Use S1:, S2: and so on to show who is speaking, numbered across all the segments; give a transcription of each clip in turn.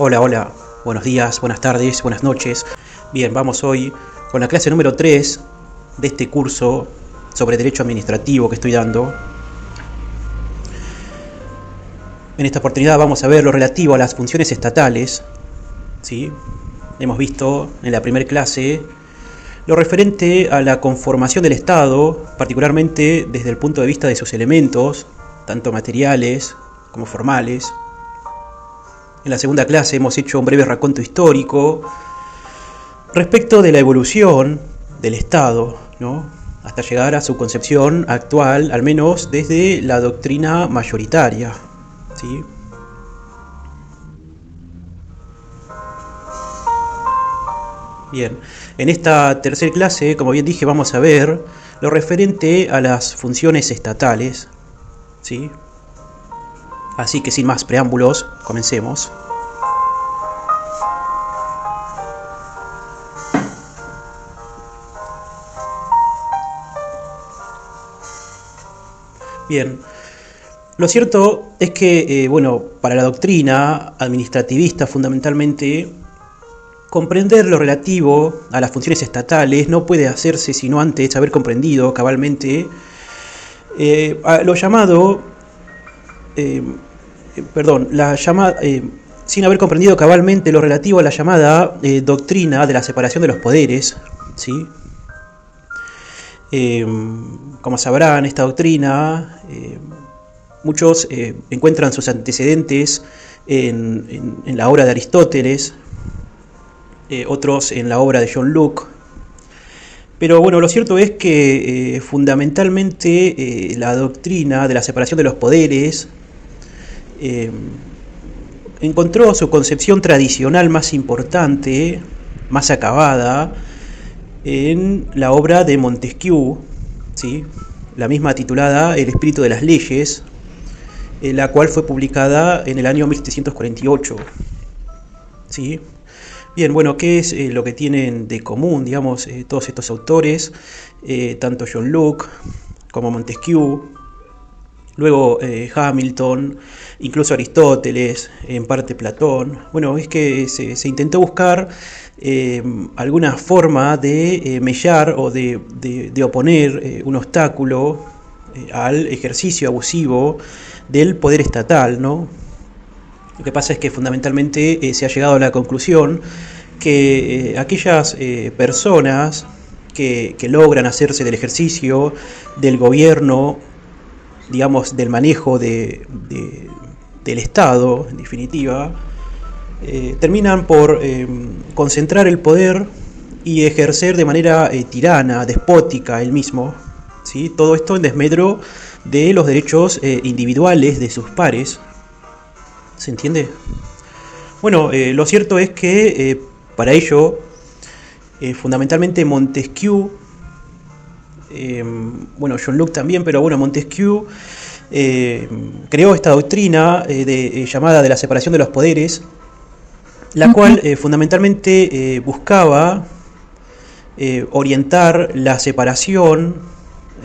S1: Hola, hola, buenos días, buenas tardes, buenas noches. Bien, vamos hoy con la clase número 3 de este curso sobre Derecho Administrativo que estoy dando. En esta oportunidad vamos a ver lo relativo a las funciones estatales, ¿sí? Hemos visto en la primera clase lo referente a la conformación del Estado, particularmente desde el punto de vista de sus elementos, tanto materiales como formales. En la segunda clase hemos hecho un breve raconto histórico respecto de la evolución del Estado, ¿no?, hasta llegar a su concepción actual, al menos desde la doctrina mayoritaria, ¿sí? Bien, en esta tercera clase, como bien dije, vamos a ver lo referente a las funciones estatales, ¿sí? Así que sin más preámbulos, comencemos. Bien, lo cierto es que, para la doctrina administrativista fundamentalmente, comprender lo relativo a las funciones estatales no puede hacerse sino antes haber comprendido cabalmente lo llamado sin haber comprendido cabalmente lo relativo a la llamada doctrina de la separación de los poderes, ¿sí? Como sabrán, esta doctrina, muchos encuentran sus antecedentes en la obra de Aristóteles, otros en la obra de John Locke. Pero bueno, lo cierto es que fundamentalmente la doctrina de la separación de los poderes encontró su concepción tradicional más importante, más acabada, en la obra de Montesquieu, ¿sí?, la misma titulada El espíritu de las leyes, la cual fue publicada en el año 1748, ¿sí? Bien, bueno, ¿qué es lo que tienen de común, digamos, todos estos autores, tanto John Locke como Montesquieu, luego Hamilton, incluso Aristóteles, en parte Platón? Bueno, es que se intentó buscar alguna forma de mellar o de oponer un obstáculo al ejercicio abusivo del poder estatal, ¿no? Lo que pasa es que fundamentalmente se ha llegado a la conclusión que aquellas personas que logran hacerse del ejercicio del gobierno, digamos, del manejo del Estado, en definitiva, terminan por concentrar el poder y ejercer de manera tirana, despótica el mismo, ¿sí? Todo esto en desmedro de los derechos individuales de sus pares. ¿Se entiende? Bueno, lo cierto es que para ello, fundamentalmente Montesquieu, John Locke también, pero bueno, Montesquieu creó esta doctrina llamada de la separación de los poderes, la cual fundamentalmente buscaba orientar la separación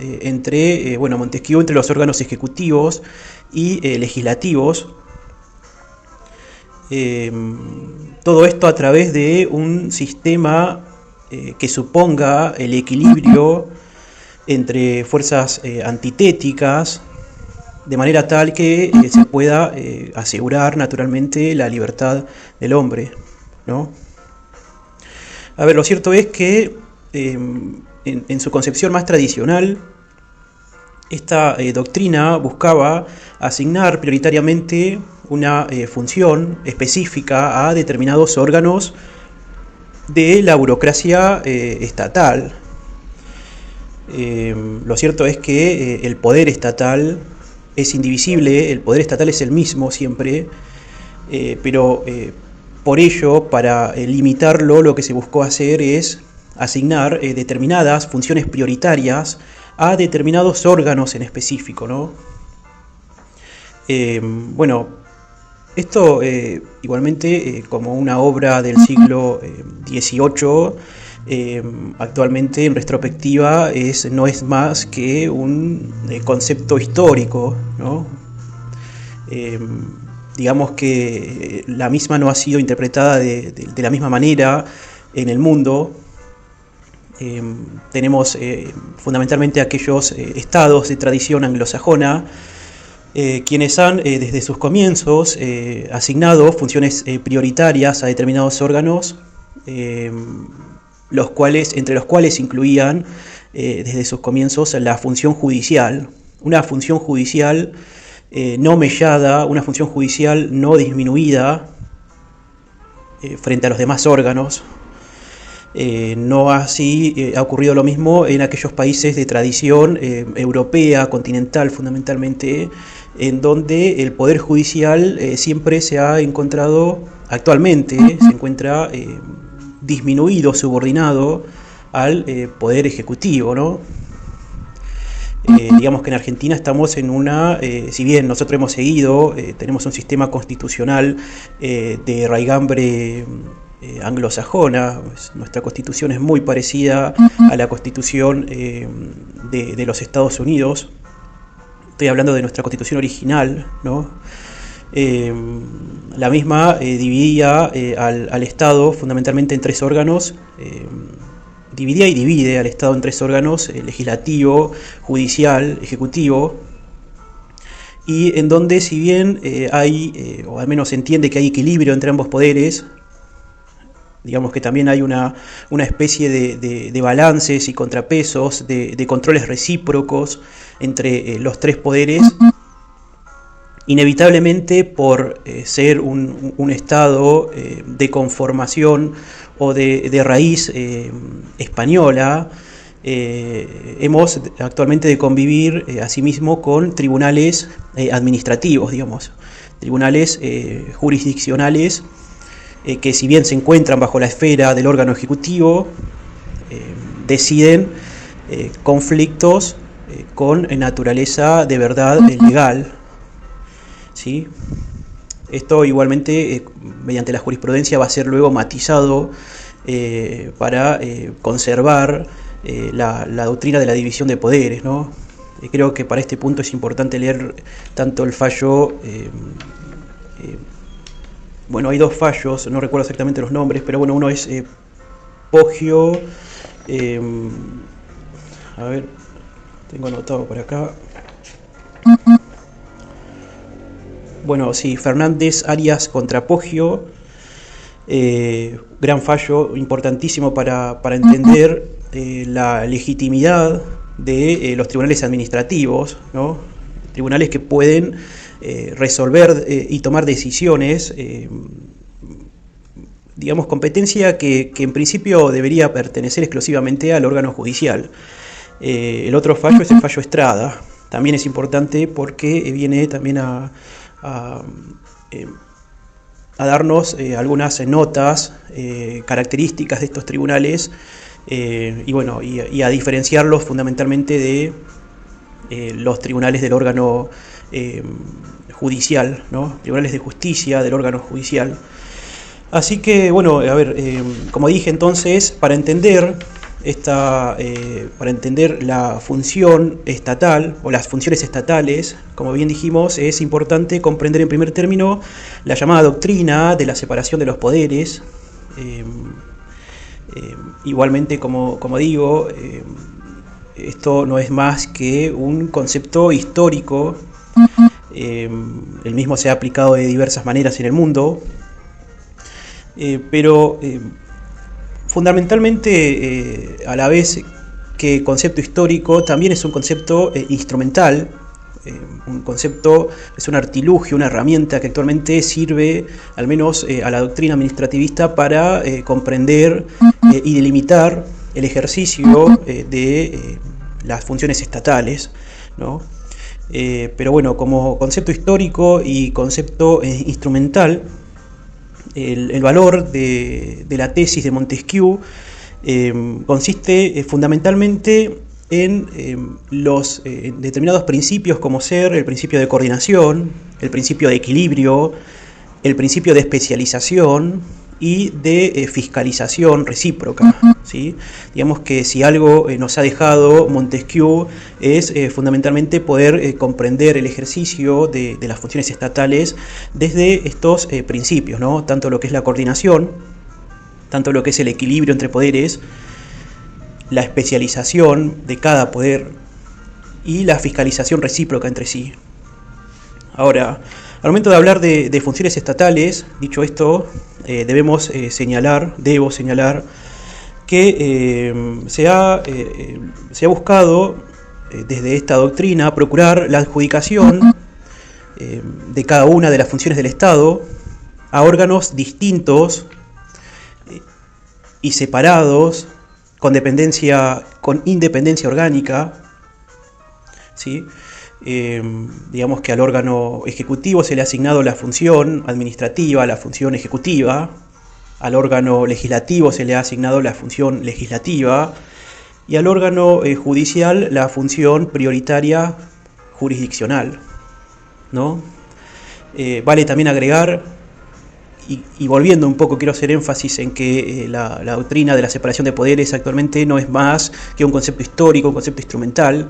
S1: entre Montesquieu entre los órganos ejecutivos y legislativos. Todo esto a través de un sistema que suponga el equilibrio entre fuerzas antitéticas, de manera tal que se pueda asegurar naturalmente la libertad del hombre, ¿no? A ver, lo cierto es que en su concepción más tradicional, esta doctrina buscaba asignar prioritariamente una función específica a determinados órganos de la burocracia estatal. Lo cierto es que el poder estatal es indivisible, el poder estatal es el mismo siempre, pero por ello, para limitarlo, lo que se buscó hacer es asignar determinadas funciones prioritarias a determinados órganos en específico, ¿no? Esto igualmente como una obra del siglo XVIII, actualmente en retrospectiva no es más que un concepto histórico, ¿no? digamos que la misma no ha sido interpretada de la misma manera en el mundo. Tenemos fundamentalmente aquellos estados de tradición anglosajona, quienes han desde sus comienzos asignado funciones prioritarias a determinados órganos, entre los cuales incluían desde sus comienzos la función judicial, una función judicial no mellada, una función judicial no disminuida frente a los demás órganos. No así ha ocurrido lo mismo en aquellos países de tradición europea, continental fundamentalmente, en donde el poder judicial siempre se ha encontrado, actualmente se encuentra disminuido, subordinado al poder ejecutivo, ¿no? Digamos que en Argentina estamos en una, si bien nosotros hemos seguido, tenemos un sistema constitucional de raigambre anglosajona, nuestra constitución es muy parecida a la constitución de los Estados Unidos. Estoy hablando de nuestra constitución original, ¿no? La misma dividía al Estado fundamentalmente en tres órganos, dividía y divide al Estado en tres órganos, legislativo, judicial, ejecutivo, y en donde si bien hay, o al menos se entiende que hay equilibrio entre ambos poderes, digamos que también hay una especie de balances y contrapesos, de controles recíprocos entre los tres poderes. Inevitablemente, por ser un Estado de conformación o de raíz española, hemos actualmente de convivir asimismo con tribunales administrativos, digamos, tribunales jurisdiccionales, que si bien se encuentran bajo la esfera del órgano ejecutivo, deciden conflictos con naturaleza de verdad legal, ¿sí? Esto igualmente mediante la jurisprudencia va a ser luego matizado para conservar la doctrina de la división de poderes, ¿no? Creo que para este punto es importante leer tanto el fallo, bueno, hay dos fallos, no recuerdo exactamente los nombres, pero bueno, uno es Poggio, a ver, tengo anotado por acá. Bueno, sí, Fernández Arias contra Poggio, gran fallo, importantísimo para entender la legitimidad de los tribunales administrativos, ¿no? Tribunales que pueden resolver y tomar decisiones, digamos, competencia que en principio debería pertenecer exclusivamente al órgano judicial. El otro fallo es el fallo Estrada, también es importante porque viene también a darnos algunas notas, características de estos tribunales, y bueno, y a diferenciarlos fundamentalmente de los tribunales del órgano judicial, ¿no? Tribunales de justicia del órgano judicial. Así que, bueno, a ver, como dije entonces, para entender la función estatal o las funciones estatales, como bien dijimos, es importante comprender en primer término la llamada doctrina de la separación de los poderes. Igualmente, como digo, esto no es más que un concepto histórico. El mismo se ha aplicado de diversas maneras en el mundo, pero fundamentalmente, a la vez que concepto histórico, también es un concepto instrumental. Un concepto es un artilugio, una herramienta que actualmente sirve, al menos a la doctrina administrativista, para comprender y delimitar el ejercicio de las funciones estatales, ¿no? Pero bueno, como concepto histórico y concepto instrumental, el valor de la tesis de Montesquieu consiste fundamentalmente en los determinados principios, como ser el principio de coordinación, el principio de equilibrio, el principio de especialización y de fiscalización recíproca, ¿sí? Digamos que si algo nos ha dejado Montesquieu es fundamentalmente poder comprender el ejercicio de las funciones estatales desde estos principios, ¿no? Tanto lo que es la coordinación, tanto lo que es el equilibrio entre poderes, la especialización de cada poder y la fiscalización recíproca entre sí. Ahora, al momento de hablar de funciones estatales, dicho esto, debo señalar que se ha buscado desde esta doctrina procurar la adjudicación de cada una de las funciones del Estado a órganos distintos y separados, con independencia orgánica, ¿sí? Digamos que al órgano ejecutivo se le ha asignado la función administrativa, la función ejecutiva, al órgano legislativo se le ha asignado la función legislativa y al órgano judicial la función prioritaria jurisdiccional, ¿no? Vale también agregar, y volviendo un poco, quiero hacer énfasis en que la doctrina de la separación de poderes actualmente no es más que un concepto histórico, un concepto instrumental.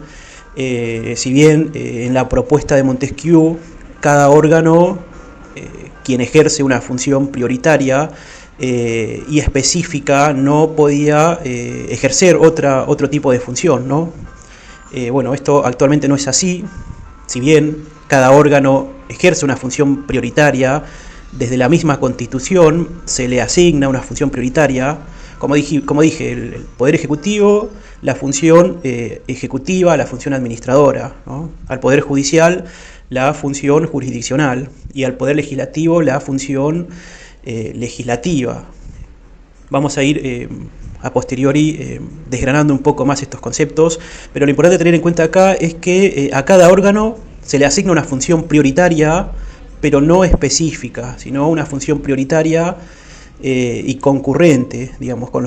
S1: Si bien en la propuesta de Montesquieu, cada órgano, quien ejerce una función prioritaria y específica, no podía ejercer otro tipo de función, ¿no? Bueno, esto actualmente no es así. Si bien cada órgano ejerce una función prioritaria, desde la misma Constitución se le asigna una función prioritaria. Como dije, el Poder Ejecutivo, la función ejecutiva, la función administradora, ¿no? Al Poder Judicial, la función jurisdiccional, y al Poder Legislativo, la función legislativa. Vamos a ir a posteriori desgranando un poco más estos conceptos, pero lo importante a tener en cuenta acá es que a cada órgano se le asigna una función prioritaria, pero no específica, sino una función prioritaria y concurrente, digamos, con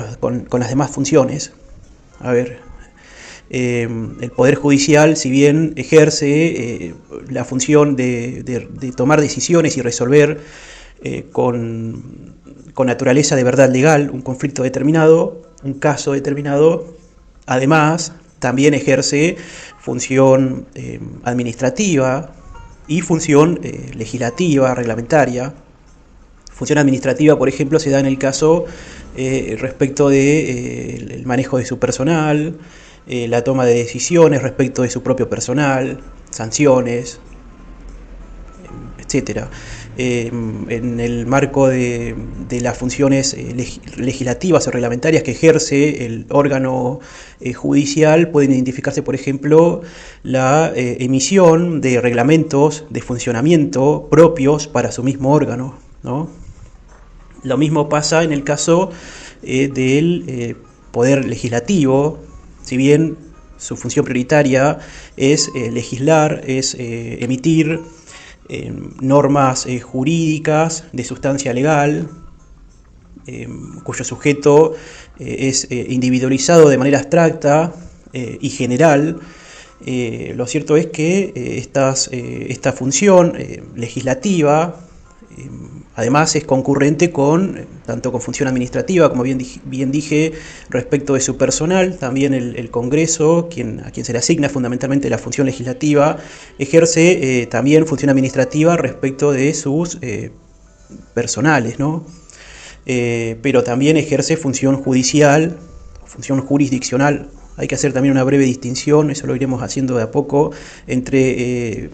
S1: las demás funciones. A ver, el Poder Judicial, si bien ejerce la función de tomar decisiones y resolver con naturaleza de verdad legal un conflicto determinado, un caso determinado, además también ejerce función administrativa y función legislativa, reglamentaria. Función administrativa, por ejemplo, se da en el caso respecto del manejo de su personal, la toma de decisiones respecto de su propio personal, sanciones, etc. En el marco de las funciones legislativas o reglamentarias que ejerce el órgano judicial, pueden identificarse, por ejemplo, la emisión de reglamentos de funcionamiento propios para su mismo órgano, ¿no? Lo mismo pasa en el caso del Poder Legislativo. Si bien su función prioritaria es legislar, es emitir normas jurídicas de sustancia legal, cuyo sujeto es individualizado de manera abstracta y general, lo cierto es que esta función legislativa además es concurrente tanto con función administrativa, como bien dije, respecto de su personal. También el Congreso, a quien se le asigna fundamentalmente la función legislativa, ejerce también función administrativa respecto de sus personales, ¿no? Pero también ejerce función judicial, función jurisdiccional. Hay que hacer también una breve distinción, eso lo iremos haciendo de a poco, entre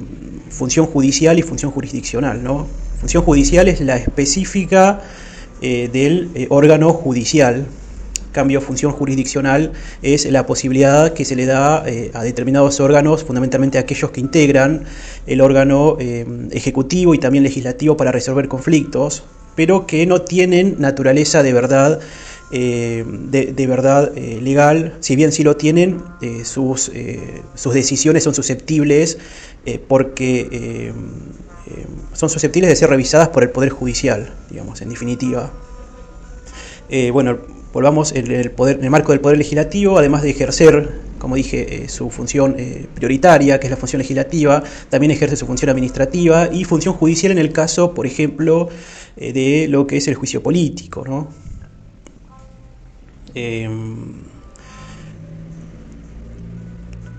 S1: función judicial y función jurisdiccional, ¿no? Función judicial es la específica del órgano judicial. En cambio, función jurisdiccional es la posibilidad que se le da a determinados órganos, fundamentalmente aquellos que integran el órgano ejecutivo y también legislativo, para resolver conflictos, pero que no tienen naturaleza de verdad legal. Si bien sí lo tienen, sus decisiones son susceptibles porque son susceptibles de ser revisadas por el Poder Judicial, digamos, en definitiva. Bueno, volvamos, en el marco del Poder Legislativo, además de ejercer como dije, su función prioritaria, que es la función legislativa, también ejerce su función administrativa y función judicial en el caso, por ejemplo, de lo que es el juicio político, ¿no?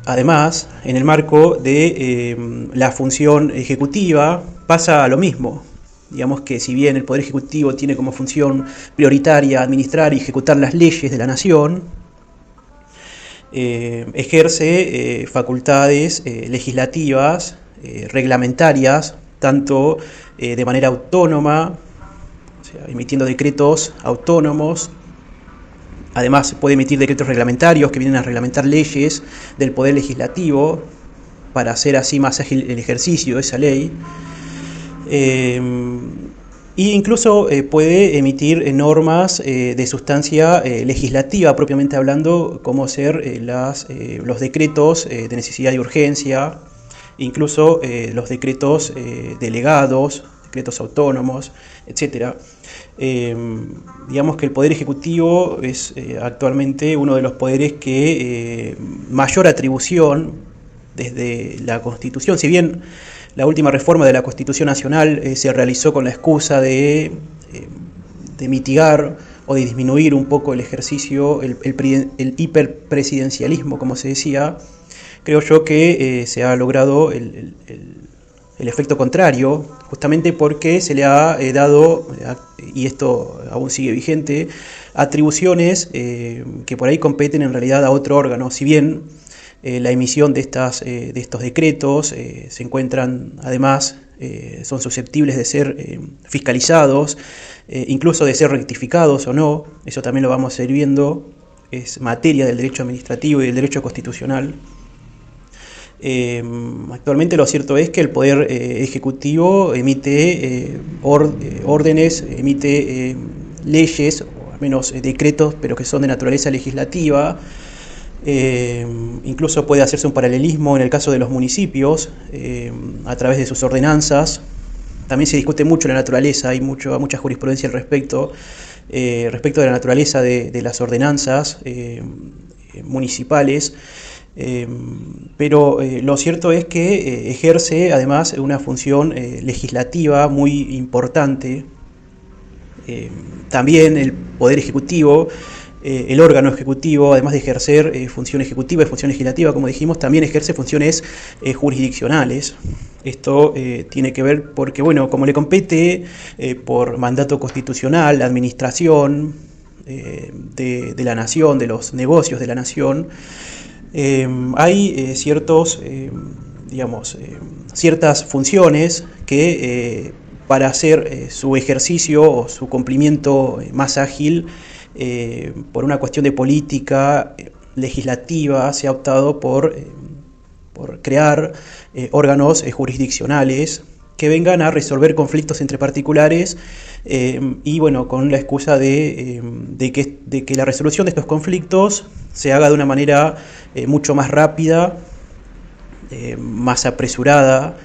S1: Además, en el marco de la función ejecutiva pasa lo mismo. Digamos que si bien el Poder Ejecutivo tiene como función prioritaria administrar y ejecutar las leyes de la nación, ejerce facultades legislativas, reglamentarias, tanto de manera autónoma, o sea, emitiendo decretos autónomos. Además puede emitir decretos reglamentarios que vienen a reglamentar leyes del Poder Legislativo para hacer así más ágil el ejercicio de esa ley. E incluso puede emitir normas de sustancia legislativa propiamente hablando, como ser los decretos de necesidad y urgencia, incluso los decretos delegados, decretos autónomos, etc. Digamos que el Poder Ejecutivo es actualmente uno de los poderes que mayor atribución desde la Constitución, si bien la última reforma de la Constitución Nacional se realizó con la excusa de mitigar o de disminuir un poco el ejercicio, el hiperpresidencialismo, como se decía. Creo yo que se ha logrado el efecto contrario, justamente porque se le ha dado, y esto aún sigue vigente, atribuciones que por ahí competen en realidad a otro órgano. Si bien la emisión de estos decretos se encuentran, además, son susceptibles de ser fiscalizados, incluso de ser rectificados o no, eso también lo vamos a ir viendo, es materia del derecho administrativo y del derecho constitucional. Actualmente lo cierto es que el Poder Ejecutivo emite órdenes, emite leyes, o al menos decretos, pero que son de naturaleza legislativa. Incluso puede hacerse un paralelismo en el caso de los municipios, a través de sus ordenanzas. También se discute mucho la naturaleza, hay mucha jurisprudencia al respecto de la naturaleza de las ordenanzas municipales. Pero lo cierto es que ejerce además una función legislativa muy importante. También el Poder Ejecutivo, el órgano ejecutivo, además de ejercer función ejecutiva y función legislativa, como dijimos, también ejerce funciones jurisdiccionales. Esto tiene que ver porque, bueno, como le compete por mandato constitucional, la administración de la nación, de los negocios de la nación, hay ciertas funciones que para hacer su ejercicio o su cumplimiento más ágil, por una cuestión de política legislativa, se ha optado por crear órganos jurisdiccionales que vengan a resolver conflictos entre particulares y bueno, con la excusa de que la resolución de estos conflictos se haga de una manera mucho más rápida, más apresurada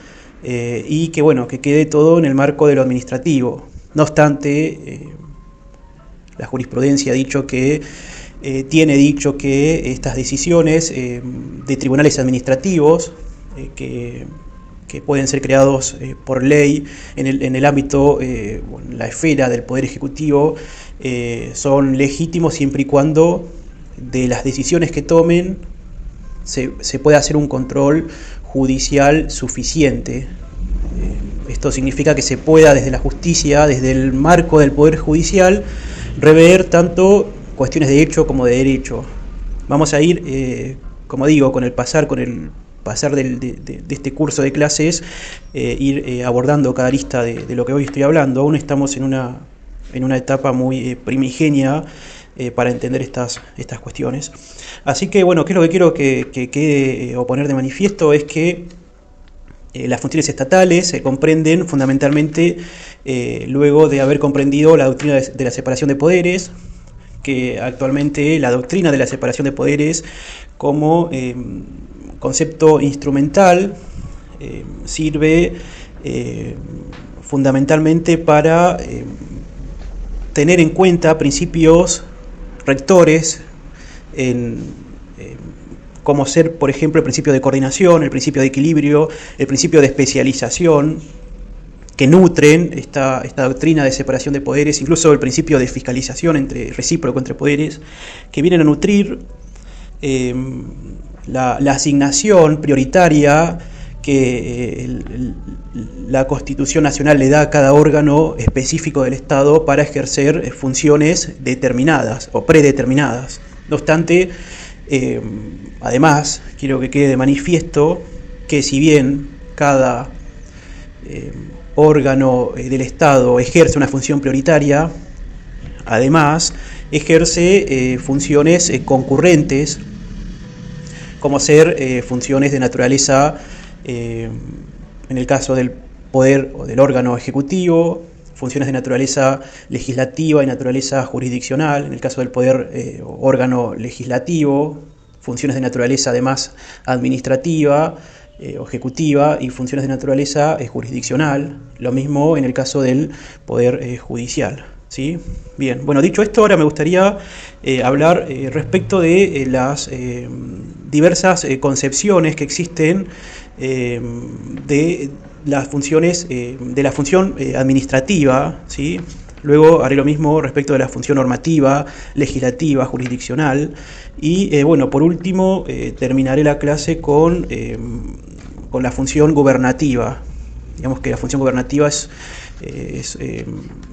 S1: y que bueno, que quede todo en el marco de lo administrativo. No obstante, la jurisprudencia tiene dicho que estas decisiones de tribunales administrativos que pueden ser creados por ley en el ámbito, la esfera del Poder Ejecutivo, son legítimos siempre y cuando de las decisiones que tomen se pueda hacer un control judicial suficiente. Esto significa que se pueda desde la justicia, desde el marco del Poder Judicial, rever tanto cuestiones de hecho como de derecho. Vamos a ir, como digo, con el pasar de este curso de clases, ir abordando cada arista de lo que hoy estoy hablando. Aún estamos en una etapa muy primigenia para entender estas cuestiones. Así que, bueno, ¿qué es lo que quiero que quede o poner de manifiesto? Es que las funciones estatales se comprenden fundamentalmente luego de haber comprendido la doctrina de la separación de poderes, que actualmente la doctrina de la separación de poderes como concepto instrumental sirve fundamentalmente para tener en cuenta principios rectores como ser, por ejemplo, el principio de coordinación, el principio de equilibrio, el principio de especialización, que nutren esta doctrina de separación de poderes, incluso el principio de fiscalización recíproco entre poderes, que vienen a nutrir la asignación prioritaria que la Constitución Nacional le da a cada órgano específico del Estado para ejercer funciones determinadas o predeterminadas. No obstante, además, quiero que quede de manifiesto que si bien cada órgano del Estado ejerce una función prioritaria, además ejerce funciones concurrentes, como ser funciones de naturaleza, en el caso del poder o del órgano ejecutivo, funciones de naturaleza legislativa y naturaleza jurisdiccional, en el caso del poder órgano legislativo, funciones de naturaleza además administrativa o ejecutiva y funciones de naturaleza jurisdiccional, lo mismo en el caso del poder judicial. ¿Sí? Bien, bueno, dicho esto, ahora me gustaría hablar respecto de las diversas concepciones que existen de las funciones, de la función administrativa, ¿sí? Luego haré lo mismo respecto de la función normativa, legislativa, jurisdiccional y bueno, por último terminaré la clase con la función gubernativa. Digamos que la función gubernativa se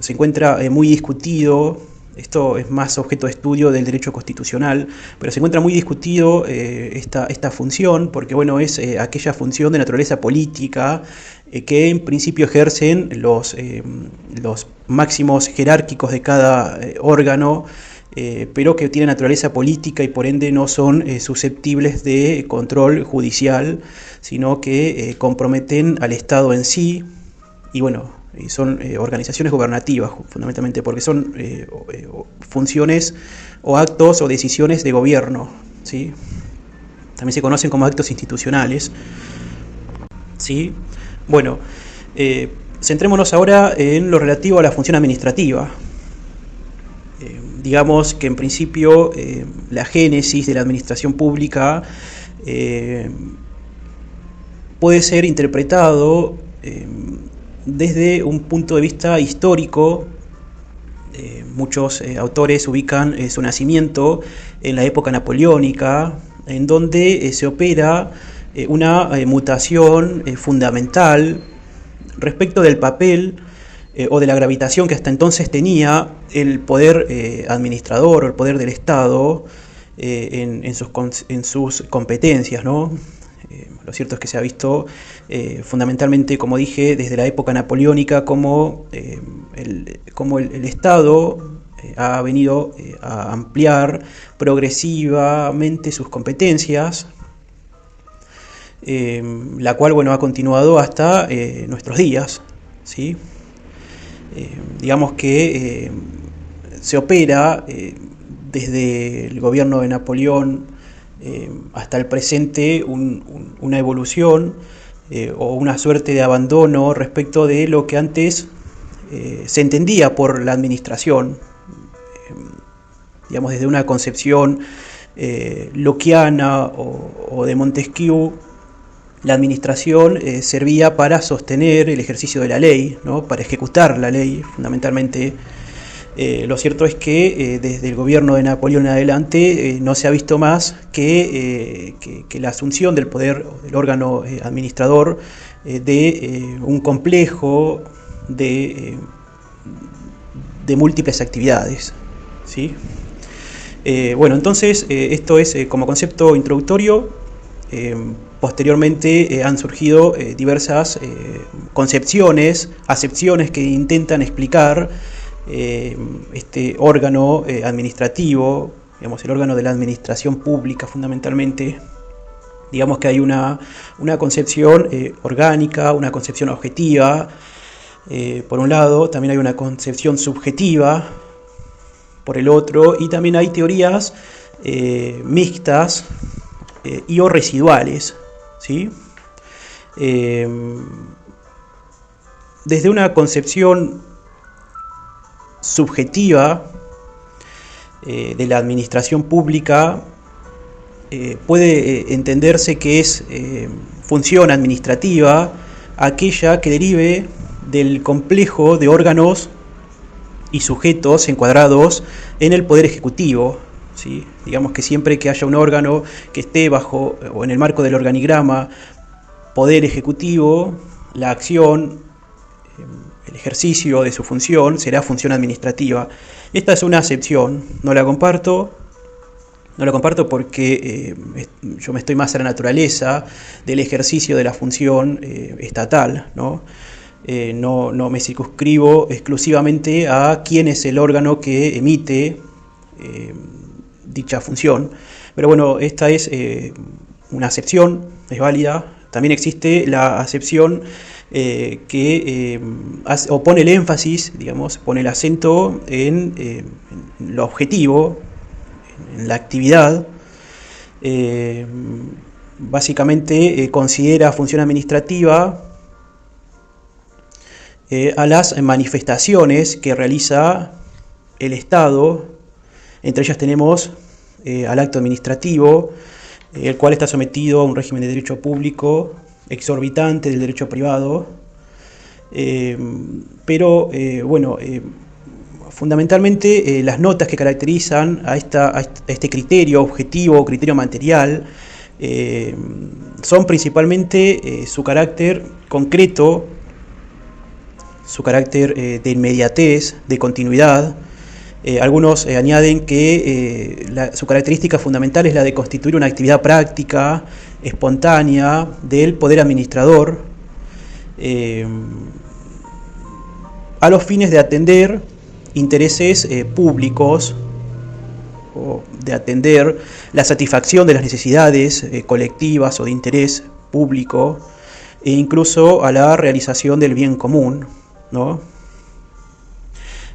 S1: encuentra muy discutido, esto es más objeto de estudio del derecho constitucional, pero se encuentra muy discutido esta función porque bueno, es aquella función de naturaleza política que en principio ejercen los máximos jerárquicos de cada órgano, pero que tienen naturaleza política y por ende no son susceptibles de control judicial, sino que comprometen al Estado en sí y bueno, son organizaciones gubernativas fundamentalmente porque son funciones o actos o decisiones de gobierno, ¿sí? También se conocen como actos institucionales, ¿sí? Bueno, centrémonos ahora en lo relativo a la función administrativa. Digamos que en principio la génesis de la administración pública puede ser interpretado desde un punto de vista histórico. Muchos autores ubican su nacimiento en la época napoleónica, en donde se opera una mutación fundamental respecto del papel o de la gravitación que hasta entonces tenía el poder administrador o el poder del Estado en sus competencias, ¿no? Lo cierto es que se ha visto fundamentalmente, como dije, desde la época napoleónica, como el Estado ha venido a ampliar progresivamente sus competencias, la cual bueno, ha continuado hasta nuestros días, ¿sí? Digamos que se opera desde el gobierno de Napoleón hasta el presente una evolución o una suerte de abandono respecto de lo que antes se entendía por la administración, digamos desde una concepción lockeana o de Montesquieu. La administración servía para sostener el ejercicio de la ley, ¿no? Para ejecutar la ley fundamentalmente. Lo cierto es que desde el gobierno de Napoleón en adelante no se ha visto más que la asunción del poder del órgano administrador de un complejo de múltiples actividades, ¿sí? Bueno, entonces esto es como concepto introductorio. Posteriormente han surgido diversas concepciones, acepciones que intentan explicar este órgano administrativo, digamos el órgano de la administración pública fundamentalmente. Digamos que hay una concepción orgánica, una concepción objetiva, por un lado, también hay una concepción subjetiva por el otro, y también hay teorías mixtas y o residuales, ¿sí? Desde una concepción subjetiva de la administración pública, puede entenderse que es función administrativa aquella que derive del complejo de órganos y sujetos encuadrados en el Poder Ejecutivo, ¿sí? Digamos que siempre que haya un órgano que esté bajo o en el marco del organigrama Poder Ejecutivo, la acción, el ejercicio de su función será función administrativa. Esta es una acepción, no la comparto porque yo me estoy más a la naturaleza del ejercicio de la función estatal, ¿no? No me circunscribo exclusivamente a quién es el órgano que emite dicha función. Pero bueno, esta es una acepción, es válida. También existe la acepción que pone el énfasis, digamos, pone el acento en lo objetivo, en la actividad. Básicamente considera función administrativa a las manifestaciones que realiza el Estado. Entre ellas tenemos al acto administrativo, el cual está sometido a un régimen de derecho público exorbitante del derecho privado. Fundamentalmente las notas que caracterizan a este criterio objetivo o criterio material son principalmente su carácter concreto, su carácter de inmediatez, de continuidad. Algunos añaden que su característica fundamental es la de constituir una actividad práctica, espontánea, del poder administrador, a los fines de atender intereses públicos, o de atender la satisfacción de las necesidades colectivas o de interés público, e incluso a la realización del bien común, ¿no?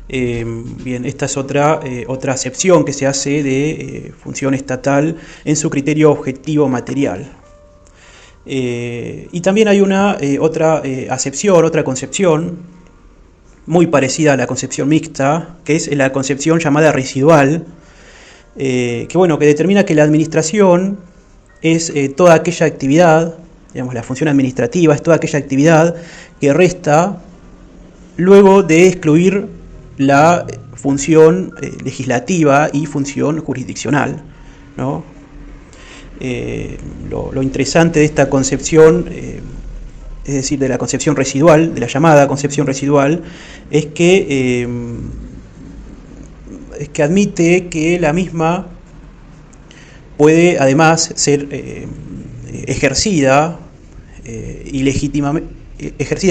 S1: Bien, esta es otra acepción que se hace de función estatal en su criterio objetivo material. Y también hay otra acepción, otra concepción muy parecida a la concepción mixta, que es la concepción llamada residual, que determina que la administración es toda aquella actividad, digamos, la función administrativa es toda aquella actividad que resta luego de excluir la función legislativa y función jurisdiccional, ¿no? Lo interesante de esta concepción, es decir, de la concepción residual, de la llamada concepción residual, es que admite que la misma puede además ser ejercida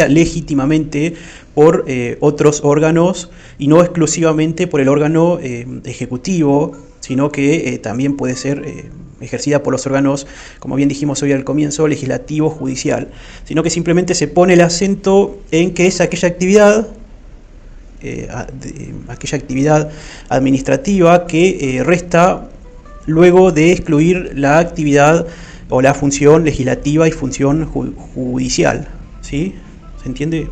S1: legítimamente por otros órganos y no exclusivamente por el órgano ejecutivo, sino que también puede ser ejercida por los órganos, como bien dijimos hoy al comienzo, legislativo, judicial, sino que simplemente se pone el acento en que es aquella actividad administrativa que resta luego de excluir la actividad o la función legislativa y función judicial, ¿sí? ¿Se entiende?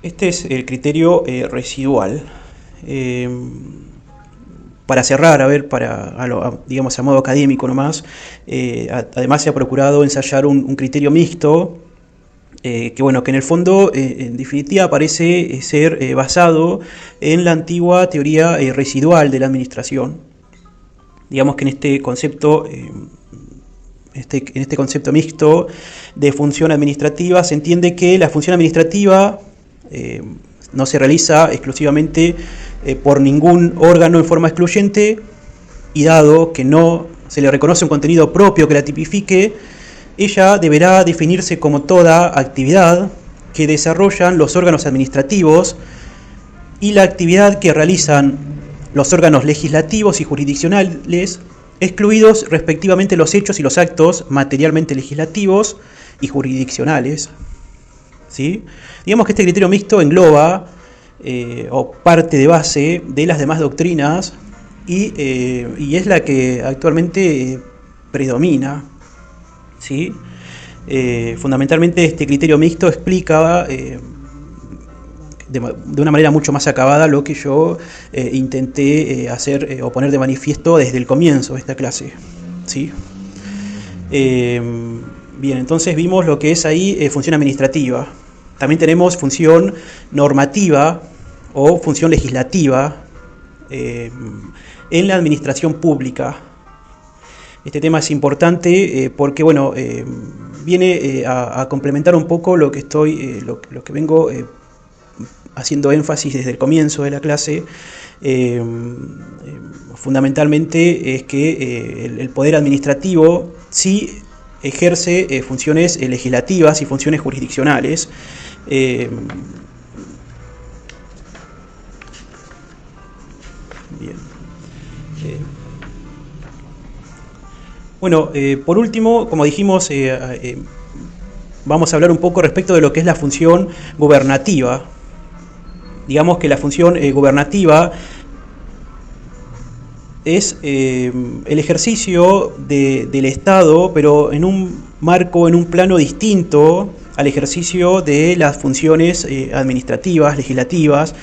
S1: Este es el criterio residual. Para cerrar, digamos a modo académico nomás, además se ha procurado ensayar un criterio mixto, que en el fondo, en definitiva, parece ser basado en la antigua teoría residual de la administración. Digamos que en este concepto mixto de función administrativa se entiende que la función administrativa no se realiza exclusivamente por ningún órgano en forma excluyente, y dado que no se le reconoce un contenido propio que la tipifique, ella deberá definirse como toda actividad que desarrollan los órganos administrativos y la actividad que realizan los órganos legislativos y jurisdiccionales, excluidos respectivamente los hechos y los actos materialmente legislativos y jurisdiccionales, ¿sí? Digamos que este criterio mixto engloba o parte de base de las demás doctrinas y es la que actualmente predomina, ¿sí? Fundamentalmente este criterio mixto explica, de una manera mucho más acabada lo que yo intenté hacer o poner de manifiesto desde el comienzo de esta clase, ¿sí? Bien, entonces vimos lo que es ahí función administrativa. También tenemos función normativa o función legislativa en la administración pública. Este tema es importante porque, bueno, viene a complementar un poco lo que estoy, lo que vengo haciendo énfasis desde el comienzo de la clase. Fundamentalmente es que el poder administrativo sí ejerce funciones legislativas y funciones jurisdiccionales. Bien. Bueno, por último, como dijimos, vamos a hablar un poco respecto de lo que es la función gubernativa. Digamos que la función gubernativa es el ejercicio del Estado, pero en un marco, en un plano distinto al ejercicio de las funciones administrativas, legislativas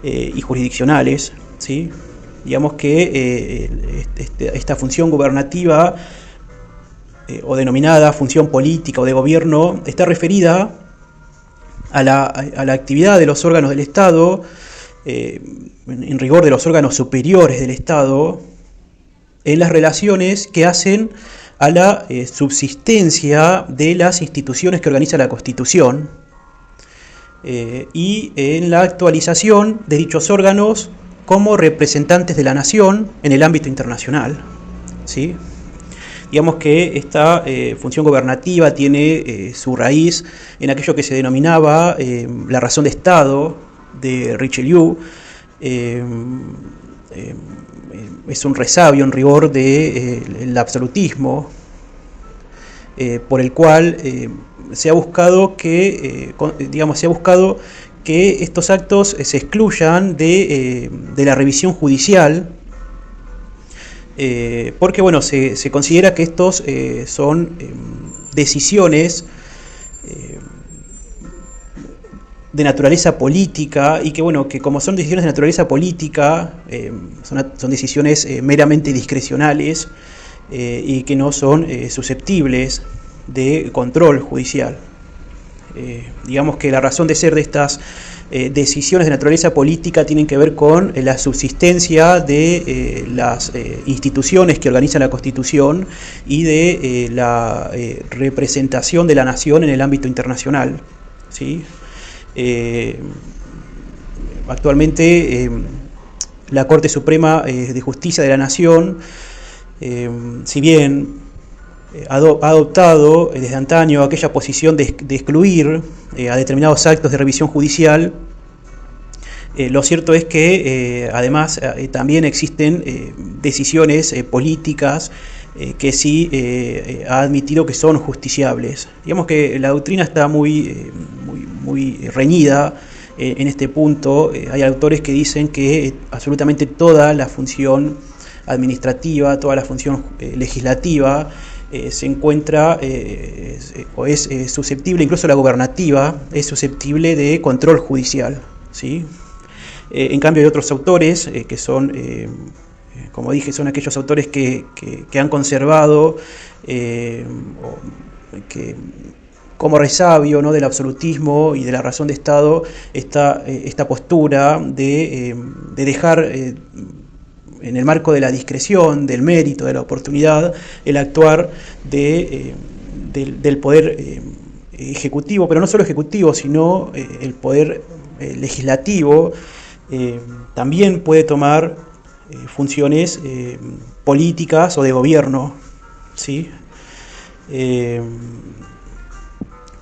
S1: y jurisdiccionales, ¿sí? Digamos que esta función gubernativa o denominada función política o de gobierno está referida a la actividad de los órganos del Estado, en rigor de los órganos superiores del Estado, en las relaciones que hacen a la subsistencia de las instituciones que organiza la Constitución y en la actualización de dichos órganos como representantes de la nación en el ámbito internacional, ¿sí? Digamos que esta función gubernativa tiene su raíz en aquello que se denominaba la razón de Estado de Richelieu. Es un resabio en rigor del absolutismo, por el cual se ha buscado que estos actos se excluyan de la revisión judicial, porque bueno, se considera que estos son decisiones de naturaleza política y que bueno, que como son decisiones de naturaleza política, son decisiones meramente discrecionales y que no son susceptibles de control judicial. Digamos que la razón de ser de estas decisiones de naturaleza política tienen que ver con la subsistencia de las instituciones que organizan la Constitución y de la representación de la nación en el ámbito internacional, ¿sí? Actualmente la Corte Suprema de Justicia de la Nación, si bien ha adoptado desde antaño aquella posición de excluir a determinados actos de revisión judicial, lo cierto es que además también existen decisiones políticas que sí ha admitido que son justiciables. Digamos que la doctrina está muy reñida en este punto. Hay autores que dicen que absolutamente toda la función administrativa, toda la función legislativa se encuentra o es susceptible, incluso la gubernativa es susceptible de control judicial, ¿sí? En cambio hay otros autores que son, como dije, son aquellos autores que han conservado como resabio, ¿no?, del absolutismo y de la razón de Estado esta postura de dejar en el marco de la discreción, del mérito, de la oportunidad, el actuar del poder ejecutivo, pero no solo ejecutivo, sino el poder legislativo también puede tomar funciones políticas o de gobierno, ¿sí?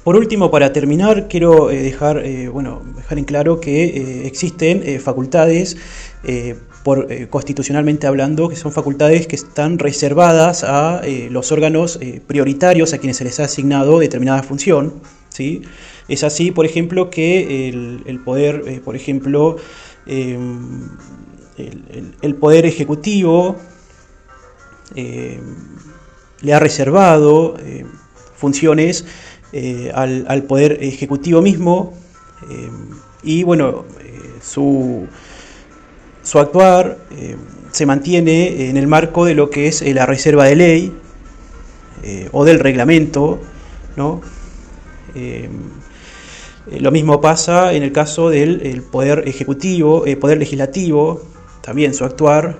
S1: Por último, para terminar, quiero dejar en claro que existen facultades, constitucionalmente hablando, que son facultades que están reservadas a los órganos prioritarios a quienes se les ha asignado determinada función, ¿sí? Es así, por ejemplo, que el poder, el poder ejecutivo le ha reservado funciones al poder ejecutivo mismo, y bueno, su actuar se mantiene en el marco de lo que es la reserva de ley o del reglamento, ¿no? Lo mismo pasa en el caso del poder ejecutivo, poder legislativo, también su actuar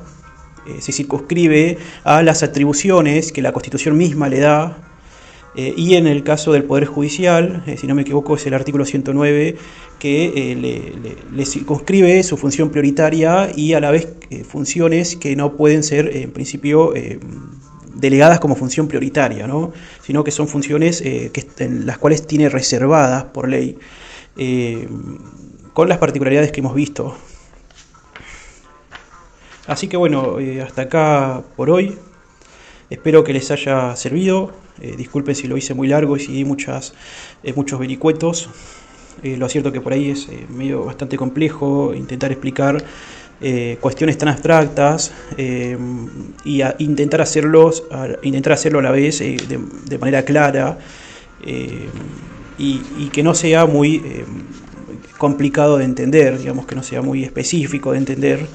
S1: se circunscribe a las atribuciones que la Constitución misma le da, y en el caso del Poder Judicial, si no me equivoco es el artículo 109, que le circunscribe su función prioritaria y a la vez funciones que no pueden ser en principio delegadas como función prioritaria, ¿no? Sino que son funciones en las cuales tiene reservadas por ley, con las particularidades que hemos visto. Así que bueno, hasta acá por hoy. Espero que les haya servido. Disculpen si lo hice muy largo y si di muchos vericuetos. Lo cierto que por ahí es medio bastante complejo intentar explicar cuestiones tan abstractas y intentar hacerlo a la vez de manera clara y que no sea muy complicado de entender, digamos, que no sea muy específico de entender.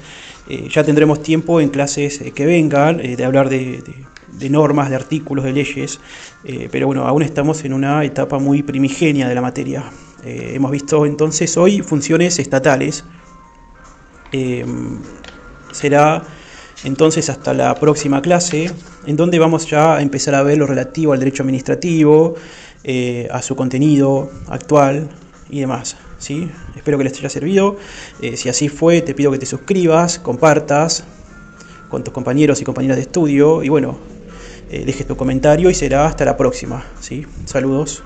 S1: Ya tendremos tiempo en clases que vengan de hablar de normas, de artículos, de leyes, pero bueno, aún estamos en una etapa muy primigenia de la materia. Hemos visto entonces hoy funciones estatales. Será entonces hasta la próxima clase, en donde vamos ya a empezar a ver lo relativo al derecho administrativo, a su contenido actual y demás, ¿sí? Espero que les haya servido. Si así fue, te pido que te suscribas, compartas con tus compañeros y compañeras de estudio y bueno, dejes tu comentario y será hasta la próxima, ¿sí? Saludos.